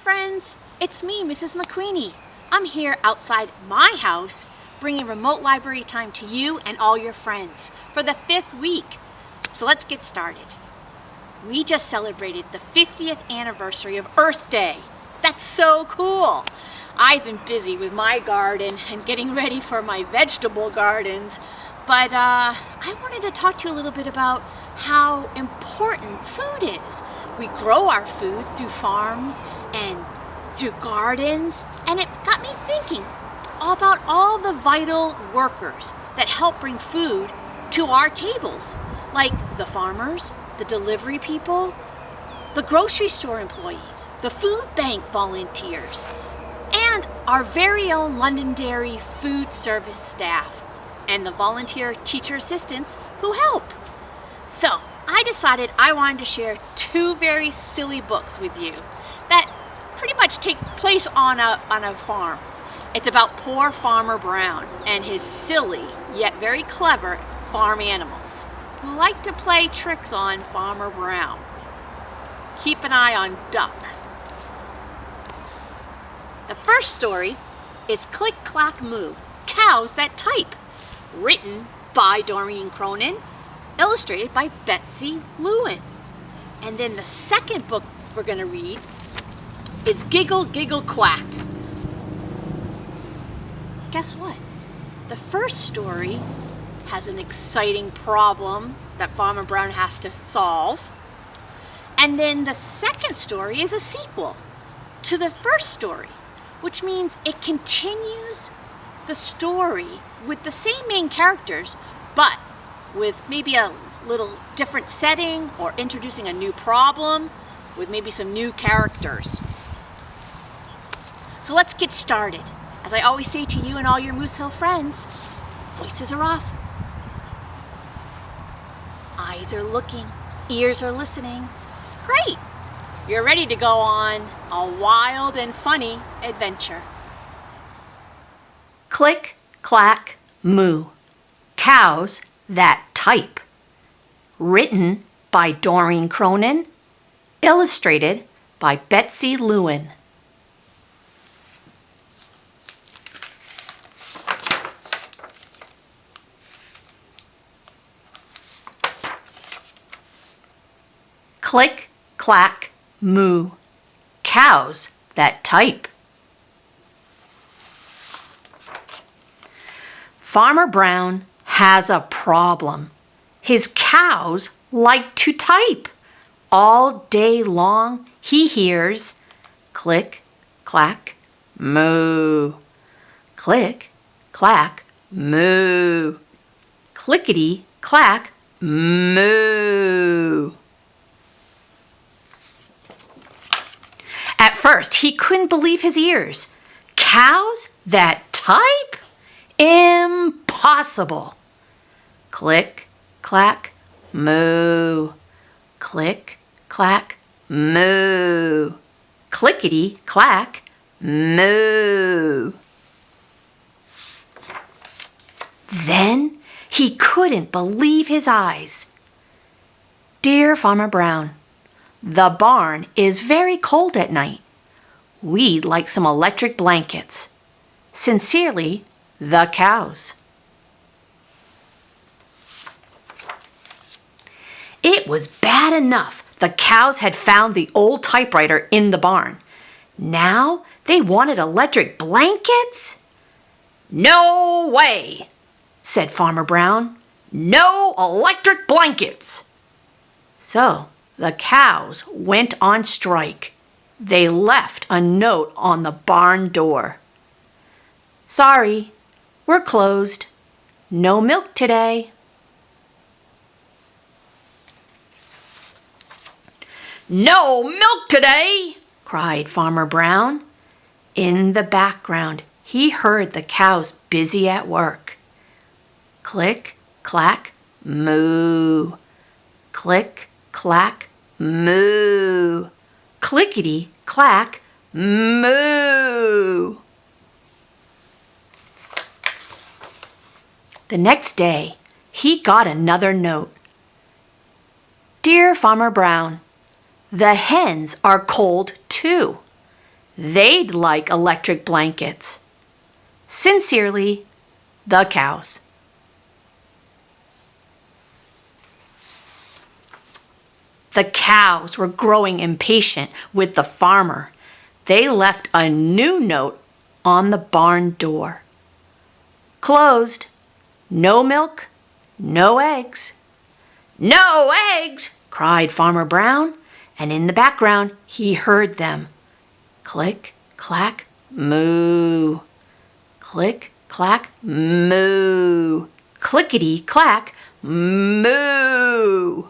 friends, it's me, Mrs. McQueeney. I'm here outside my house bringing remote library time to you and all your friends for the 5th week. So let's get started. We just celebrated the 50th anniversary of Earth Day. That's so cool. I've been busy with my garden and getting ready for my vegetable gardens, but I wanted to talk to you a little bit about how important food is. We grow our food through farms and through gardens, and it got me thinking about all the vital workers that help bring food to our tables, like the farmers, the delivery people, the grocery store employees, the food bank volunteers, and our very own Londonderry food service staff, and the volunteer teacher assistants who help. So I decided I wanted to share 2 very silly books with you that pretty much take place on a farm. It's about poor Farmer Brown and his silly yet very clever farm animals who like to play tricks on Farmer Brown. Keep an eye on Duck. The first story is Click, Clack, Moo, Cows That Type, written by Doreen Cronin, illustrated by Betsy Lewin. And then the second book we're going to read is Giggle, Giggle, Quack. Guess what? The first story has an exciting problem that Farmer Brown has to solve. And then the second story is a sequel to the first story, which means it continues the story with the same main characters, but with maybe a little different setting or introducing a new problem with maybe some new characters. So let's get started. As I always say to you and all your Moose Hill friends, voices are off. Eyes are looking, ears are listening. Great! You're ready to go on a wild and funny adventure. Click, Clack, Moo, Cows That Type. Written by Doreen Cronin, illustrated by Betsy Lewin. Click, clack, moo, cows that type. Farmer Brown has a problem. His cows like to type. All day long he hears click, clack, moo. Click, clack, moo. Clickety, clack, moo. At first, he couldn't believe his ears. Cows that type? Impossible. Click, clack, moo. Click, clack, moo. Clickety, clack, moo. Then he couldn't believe his eyes. Dear Farmer Brown, the barn is very cold at night. We'd like some electric blankets. Sincerely, the cows. It was bad enough the cows had found the old typewriter in the barn. Now they wanted electric blankets? No way, said Farmer Brown. No electric blankets. So the cows went on strike. They left a note on the barn door. Sorry, we're closed. No milk today. No milk today, cried Farmer Brown. In the background, he heard the cows busy at work. Click, clack, moo. Click, clack, moo. Clickety, clack, moo. The next day, he got another note. Dear Farmer Brown, the hens are cold too. they'd like electric blankets. Sincerely, the cows. The cows were growing impatient with the farmer. They left a new note on the barn door. Closed. No milk, no eggs. No eggs! Cried Farmer Brown, and in the background he heard them. Click, clack, moo. Click, clack, moo. Clickety, clack, moo.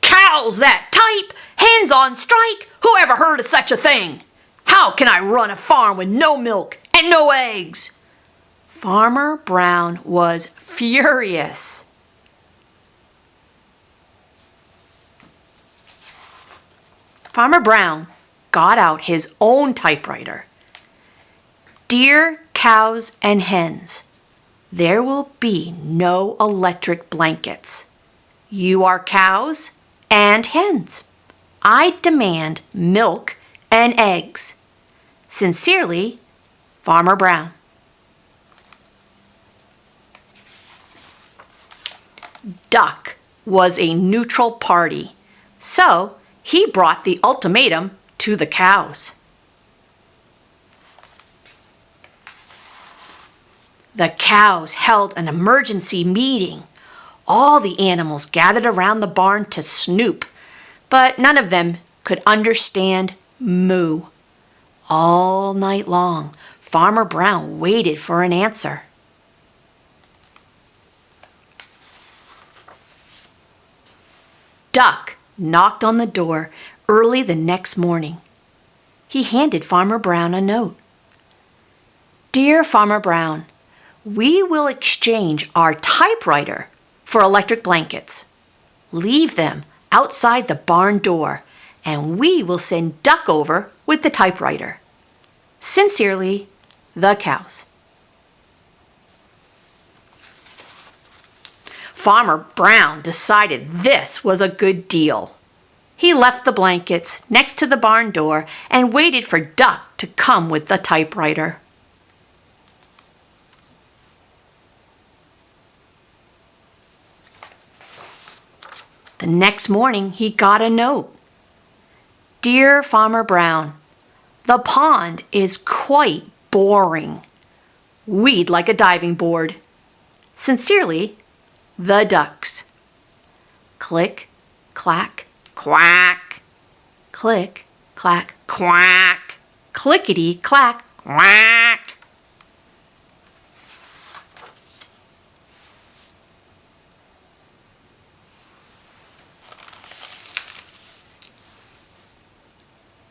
Cows that type! Hens on strike! Who ever heard of such a thing? How can I run a farm with no milk and no eggs? Farmer Brown was furious. Farmer Brown got out his own typewriter. Dear cows and hens, there will be no electric blankets. You are cows and hens. I demand milk and eggs. Sincerely, Farmer Brown. Duck was a neutral party, so he brought the ultimatum to the cows. The cows held an emergency meeting. All the animals gathered around the barn to snoop, but none of them could understand moo. All night long, Farmer Brown waited for an answer. Duck knocked on the door early the next morning. He handed Farmer Brown a note. Dear Farmer Brown, we will exchange our typewriter for electric blankets. Leave them outside the barn door, and we will send Duck over with the typewriter. Sincerely, the cows. Farmer Brown decided this was a good deal. He left the blankets next to the barn door and waited for Duck to come with the typewriter. The next morning he got a note. Dear Farmer Brown, the pond is quite boring. We'd like a diving board. Sincerely, the ducks. Click, clack, quack. Click, clack, quack. Clickety, clack, quack.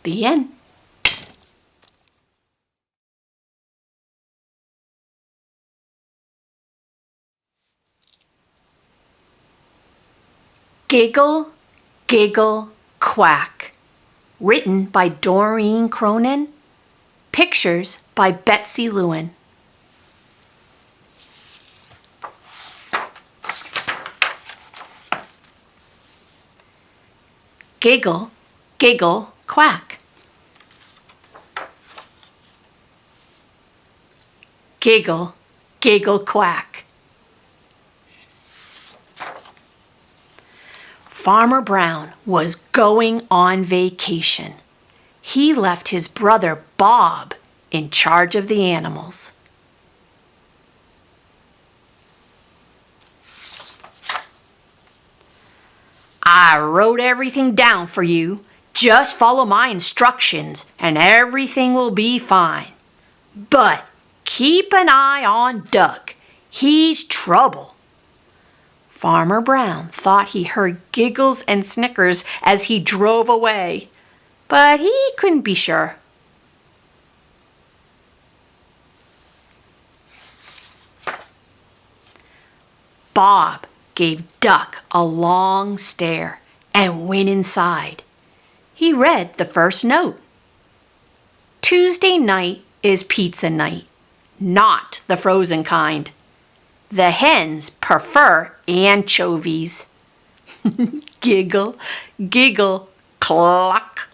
The end. Giggle, Giggle, Quack. Written by Doreen Cronin. Pictures by Betsy Lewin. Giggle, Giggle, Quack. Giggle, Giggle, Quack. Farmer Brown was going on vacation. He left his brother Bob in charge of the animals. I wrote everything down for you. Just follow my instructions and everything will be fine. But keep an eye on Duck. He's trouble. Farmer Brown thought he heard giggles and snickers as he drove away, but he couldn't be sure. Bob gave Duck a long stare and went inside. He read the first note. Tuesday night is pizza night, not the frozen kind. The hens prefer anchovies. Giggle, giggle, cluck.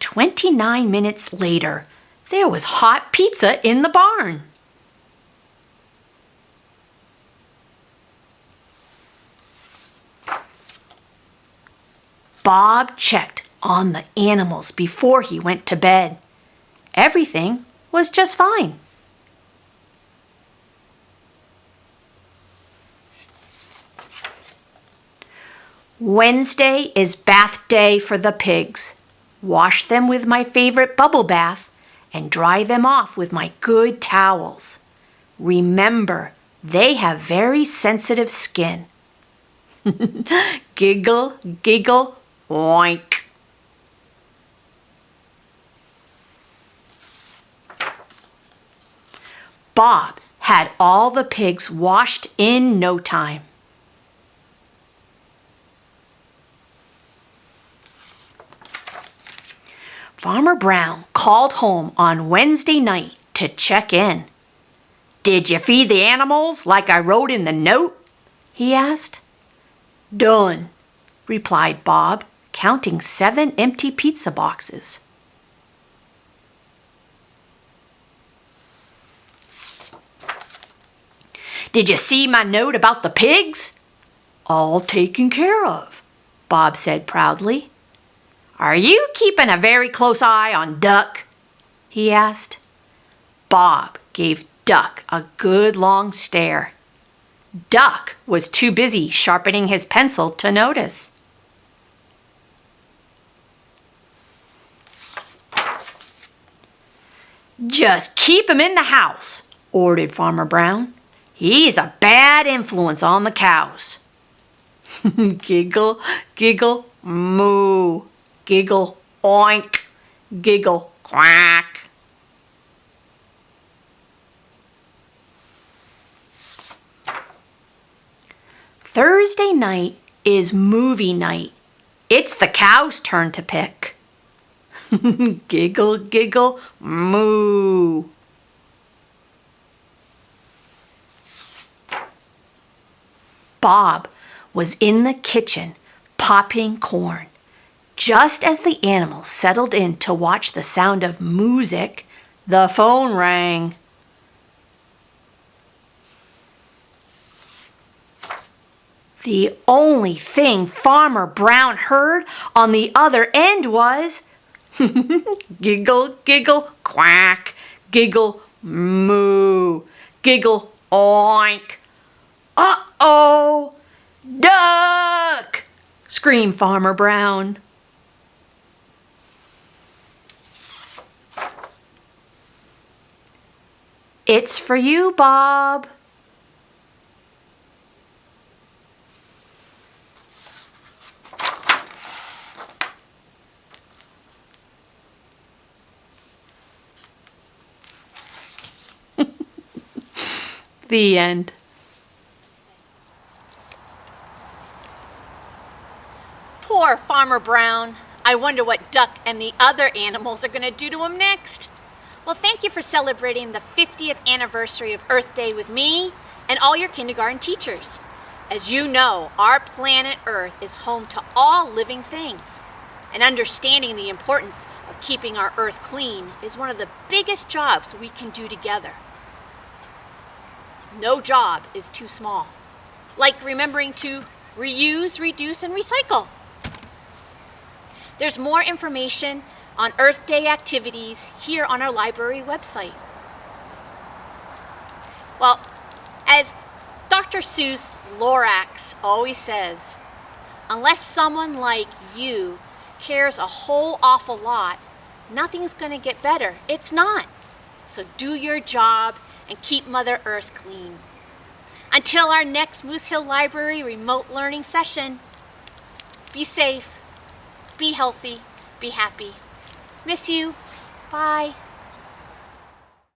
"29 minutes later, there was hot pizza in the barn. Bob checked on the animals before he went to bed. Everything was just fine. Wednesday is bath day for the pigs. Wash them with my favorite bubble bath and dry them off with my good towels. Remember, they have very sensitive skin. Giggle, giggle, oink. Bob had all the pigs washed in no time. Farmer Brown called home on Wednesday night to check in. "Did you feed the animals like I wrote in the note?" he asked. "Done," replied Bob, counting 7 empty pizza boxes. "Did you see my note about the pigs?" "All taken care of," Bob said proudly. "Are you keeping a very close eye on Duck?" he asked. Bob gave Duck a good long stare. Duck was too busy sharpening his pencil to notice. "Just keep him in the house," ordered Farmer Brown. "He's a bad influence on the cows." Giggle, giggle, moo. Giggle, oink. Giggle, quack. Thursday night is movie night. It's the cows' turn to pick. Giggle, giggle, moo. Bob was in the kitchen popping corn. Just as the animals settled in to watch the sound of music, the phone rang. The only thing Farmer Brown heard on the other end was giggle, giggle, quack, giggle, moo, giggle, oink. "Uh-oh! Duck!" screamed Farmer Brown. "It's for you, Bob." The end. Poor Farmer Brown. I wonder what Duck and the other animals are going to do to him next. Well, thank you for celebrating the 50th anniversary of Earth Day with me and all your kindergarten teachers. As you know, our planet Earth is home to all living things. And understanding the importance of keeping our Earth clean is one of the biggest jobs we can do together. No job is too small. Like remembering to reuse, reduce, and recycle. There's more information on Earth Day activities here on our library website. Well, as Dr. Seuss Lorax always says, unless someone like you cares a whole awful lot, nothing's going to get better. It's not. So do your job and keep Mother Earth clean. Until our next Moose Hill Library remote learning session, be safe, be healthy, be happy. Miss you. Bye.